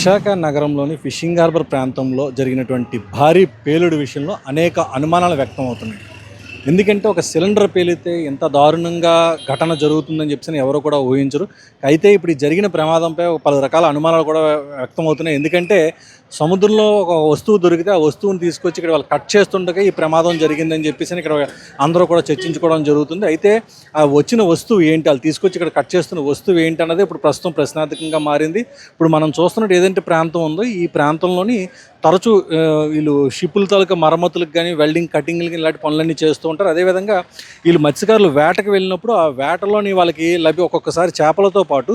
విశాఖ నగరంలోని fishing harbour ప్రాంతంలో జరిగినటువంటి భారీ పేలుడు విషయంలో అనేక అనుమానాలు వ్యక్తం అవుతున్నాయి. ఎందుకంటే ఒక సిలిండర్ పేలితే ఎంత దారుణంగా ఘటన జరుగుతుందని చెప్పి ఎవరు కూడా ఊహించరు. అయితే ఇప్పుడు ఈ జరిగిన ప్రమాదంపై ఒక పలు రకాల అనుమానాలు కూడా వ్యక్తమవుతున్నాయి. ఎందుకంటే సముద్రంలో ఒక వస్తువు దొరికితే ఆ వస్తువుని తీసుకొచ్చి ఇక్కడ వాళ్ళు కట్ చేస్తుండగా ఈ ప్రమాదం జరిగిందని చెప్పేసి ఇక్కడ అందరూ కూడా చర్చించుకోవడం జరుగుతుంది. అయితే ఆ వచ్చిన వస్తువు ఏంటి, వాళ్ళు తీసుకొచ్చి ఇక్కడ కట్ చేస్తున్న వస్తువు ఏంటి అన్నది ఇప్పుడు ప్రస్తుతం ప్రశ్నార్థకంగా మారింది. ఇప్పుడు మనం చూస్తున్నట్టు ఏదంటే ప్రాంతం ఉందో ఈ ప్రాంతంలోని తరచూ వీళ్ళు షిప్పుల తాలూకా మరమ్మతులకు కానీ వెల్డింగ్ కటింగ్లకి ఇలాంటి పనులన్నీ చేస్తూ ఉంటారు. అదేవిధంగా వీళ్ళు మత్స్యకారులు వేటకు వెళ్ళినప్పుడు ఆ వేటలోని వాళ్ళకి ఒక్కొక్కసారి చేపలతో పాటు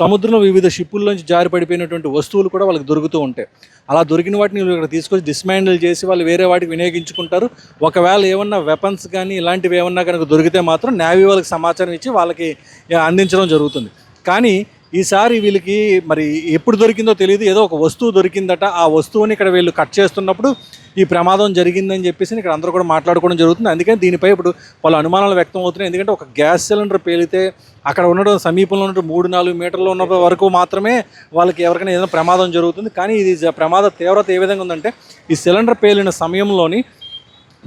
సముద్రంలో వివిధ షిప్పుల్లోంచి జారి పడిపోయినటువంటి వస్తువులు కూడా వాళ్ళకి దొరుకుతూ ఉంటాయి. అలా దొరికిన వాటిని వీళ్ళు ఇక్కడ తీసుకొచ్చి డిస్మాండిల్ చేసి వాళ్ళు వేరే వాటికి వినియోగించుకుంటారు. ఒకవేళ ఏమన్నా వెపన్స్ కానీ ఇలాంటివి ఏమన్నా కనుక దొరికితే మాత్రం నేవీ వాళ్ళకి సమాచారం ఇచ్చి వాళ్ళకి అందించడం జరుగుతుంది. కానీ ఈసారి వీళ్ళకి మరి ఎప్పుడు దొరికిందో తెలియదు, ఏదో ఒక వస్తువు దొరికిందట. ఆ వస్తువుని ఇక్కడ వీళ్ళు కట్ చేస్తున్నప్పుడు ఈ ప్రమాదం జరిగిందని చెప్పేసి ఇక్కడ అందరూ కూడా మాట్లాడుకోవడం జరుగుతుంది. అందుకని దీనిపై ఇప్పుడు పలు అనుమానాలు వ్యక్తం అవుతున్నాయి. ఎందుకంటే ఒక గ్యాస్ సిలిండర్ పేలితే అక్కడ ఉండడం సమీపంలో ఉన్న 3-4 మీటర్లు ఉన్న వరకు మాత్రమే వాళ్ళకి ఎవరికైనా ఏదైనా ప్రమాదం జరుగుతుంది. కానీ ఇది ప్రమాద తీవ్రత ఏ విధంగా ఉందంటే ఈ సిలిండర్ పేలిన సమయంలోని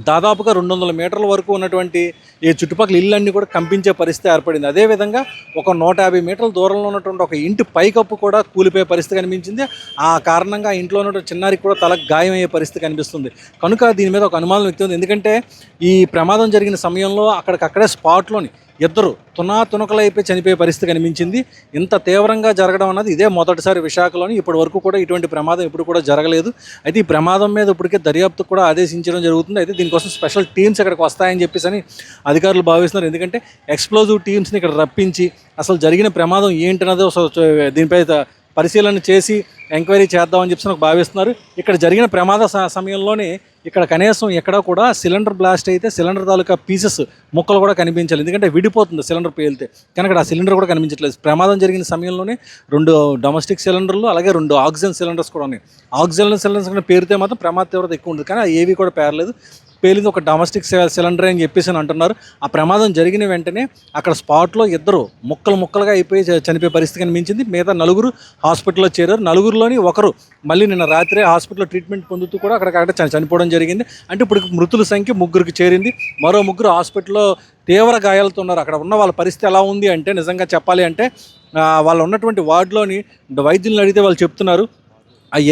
దాదాపుగా 200 మీటర్ల వరకు ఉన్నటువంటి ఈ చుట్టుపక్కల ఇళ్ళన్నీ కూడా కంపించే పరిస్థితి ఏర్పడింది. అదేవిధంగా ఒక 150 మీటర్ల దూరంలో ఉన్నటువంటి ఒక ఇంటి పైకప్పు కూడా కూలిపోయే పరిస్థితి కనిపించింది. ఆ కారణంగా ఇంట్లో ఉన్నటువంటి చిన్నారికి కూడా తలకు గాయమయ్యే పరిస్థితి కనిపిస్తుంది. కనుక దీని మీద ఒక అనుమానం వ్యక్తం ఉంది. ఎందుకంటే ఈ ప్రమాదం జరిగిన సమయంలో అక్కడికక్కడే స్పాట్లోని ఇద్దరు తునకలైపోయి చనిపోయే పరిస్థితి కనిపించింది. ఇంత తీవ్రంగా జరగడం అన్నది ఇదే మొదటిసారి విశాఖలోని. ఇప్పటి వరకు కూడా ఇటువంటి ప్రమాదం ఇప్పుడు కూడా జరగలేదు. అయితే ఈ ప్రమాదం మీద ఇప్పటికే దర్యాప్తు కూడా ఆదేశించడం జరుగుతుంది. అయితే దీనికోసం స్పెషల్ టీమ్స్ ఇక్కడికి వస్తాయని చెప్పేసి అని అధికారులు భావిస్తున్నారు. ఎందుకంటే ఎక్స్ప్లోజివ్ టీమ్స్ని ఇక్కడ రప్పించి అసలు జరిగిన ప్రమాదం ఏంటన్నదో దీనిపై పరిశీలన చేసి ఎంక్వైరీ చేద్దామని చెప్పి నాకు భావిస్తున్నారు. ఇక్కడ జరిగిన ప్రమాద సమయంలోనే ఇక్కడ కనీసం ఎక్కడా కూడా సిలిండర్ బ్లాస్ట్ అయితే సిలిండర్ తాలూకా పీసెస్ ముక్కలు కూడా కనిపించాలి. ఎందుకంటే విడిపోతుంది సిలిండర్ పేలితే, కనుక ఆ సిలిండర్ కూడా కనిపించట్లేదు. ప్రమాదం జరిగిన సమయంలోనే 2 డొమెస్టిక్ సిలిండర్లు అలాగే 2 ఆక్సిజన్ సిలిండర్స్ కూడా ఉన్నాయి. ఆక్సిజన్ సిలిండర్స్ కన్నా పేరితే మాత్రం ప్రమాద తీవ్రత ఎక్కువ ఉంటుంది, కానీ ఏవి కూడా పేరలేదు. పేలింది ఒక డొమెస్టిక్ సిలిండర్ అని చెప్పేసి అని అంటున్నారు. ఆ ప్రమాదం జరిగిన వెంటనే అక్కడ స్పాట్లో ఇద్దరు ముక్కలుగా అయిపోయి చనిపోయే పరిస్థితి కనిపించింది. మిగతా 4 హాస్పిటల్లో చేరారు. 4లోని ఒకరు మళ్ళీ నిన్న రాత్రే హాస్పిటల్లో ట్రీట్మెంట్ పొందుతూ కూడా అక్కడికక్కడ చనిపోవడం జరిగింది. అంటే ఇప్పుడు మృతుల సంఖ్య 3కి చేరింది. మరో 3 హాస్పిటల్లో తీవ్ర గాయాలతో ఉన్నారు. అక్కడ ఉన్న వాళ్ళ పరిస్థితి ఎలా ఉంది అంటే నిజంగా చెప్పాలి అంటే వాళ్ళు ఉన్నటువంటి వార్డులోని వైద్యులను అడిగితే వాళ్ళు చెప్తున్నారు,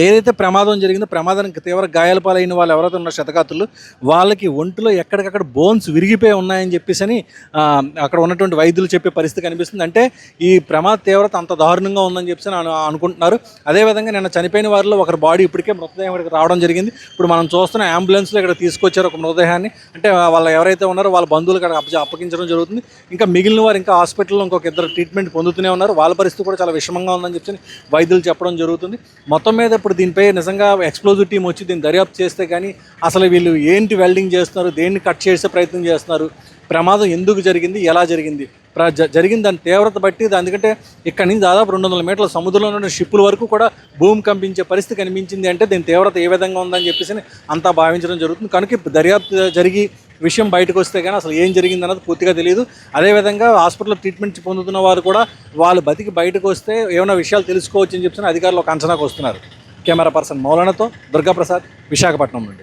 ఏదైతే ప్రమాదం జరిగిందో ప్రమాదానికి తీవ్ర గాయాల పాలైన వాళ్ళు ఎవరైతే ఉన్న క్షతగాతులు వాళ్ళకి ఒంటిలో ఎక్కడికక్కడ బోన్స్ విరిగిపోయి ఉన్నాయని చెప్పేసి అని అక్కడ ఉన్నటువంటి వైద్యులు చెప్పే పరిస్థితి కనిపిస్తుంది. అంటే ఈ ప్రమాద తీవ్రత అంత దారుణంగా ఉందని చెప్పేసి అనుకుంటున్నారు. అదేవిధంగా నిన్న చనిపోయిన వారిలో ఒకరి బాడీ ఇప్పటికే మృతదేహం ఇక్కడికి రావడం జరిగింది. ఇప్పుడు మనం చూస్తున్న అంబులెన్స్లో ఇక్కడ తీసుకొచ్చారు ఒక మృతదేహాన్ని. అంటే వాళ్ళు ఎవరైతే ఉన్నారో వాళ్ళ బంధువులకు అక్కడ అప్పగించడం జరుగుతుంది. ఇంకా మిగిలిన వారు ఇంకా హాస్పిటల్లో ఇంకొక 2 ట్రీట్మెంట్ పొందుతూనే ఉన్నారు. వాళ్ళ పరిస్థితి కూడా చాలా విషమంగా ఉందని చెప్పి వైద్యులు చెప్పడం జరుగుతుంది. మొత్తం మీద ఇప్పుడు దీనిపై నిజంగా ఎక్స్ప్లోజివ్ టీం వచ్చి దీన్ని దర్యాప్తు చేస్తే కానీ అసలు వీళ్ళు ఏంటి వెల్డింగ్ చేస్తున్నారు, దేన్ని కట్ చేసే ప్రయత్నం చేస్తున్నారు, ప్రమాదం ఎందుకు జరిగింది, ఎలా జరిగింది, జరిగిన దాని తీవ్రత బట్టి ఎందుకంటే ఇక్కడి నుంచి దాదాపు 200 మీటర్ల సముద్రంలో ఉన్న షిప్పుల వరకు కూడా భూమి కంపించే పరిస్థితి కనిపించింది. అంటే దీని తీవ్రత ఏ విధంగా ఉందని చెప్పేసి అంతా భావించడం జరుగుతుంది. కనుక దర్యాప్తు జరిగి విషయం బయటకు వస్తే కానీ అసలు ఏం జరిగింది అన్నది పూర్తిగా తెలియదు. అదేవిధంగా హాస్పిటల్లో ట్రీట్మెంట్ పొందుతున్న వారు కూడా వాళ్ళు బతికి బయటకు వస్తే ఏమైనా విషయాలు తెలుసుకోవచ్చు అని చెప్పి అధికారులు ఒక అంచనాకు వస్తున్నారు. కెమెరా పర్సన్ మౌలానాతో దుర్గాప్రసాద్, విశాఖపట్నం నుండి.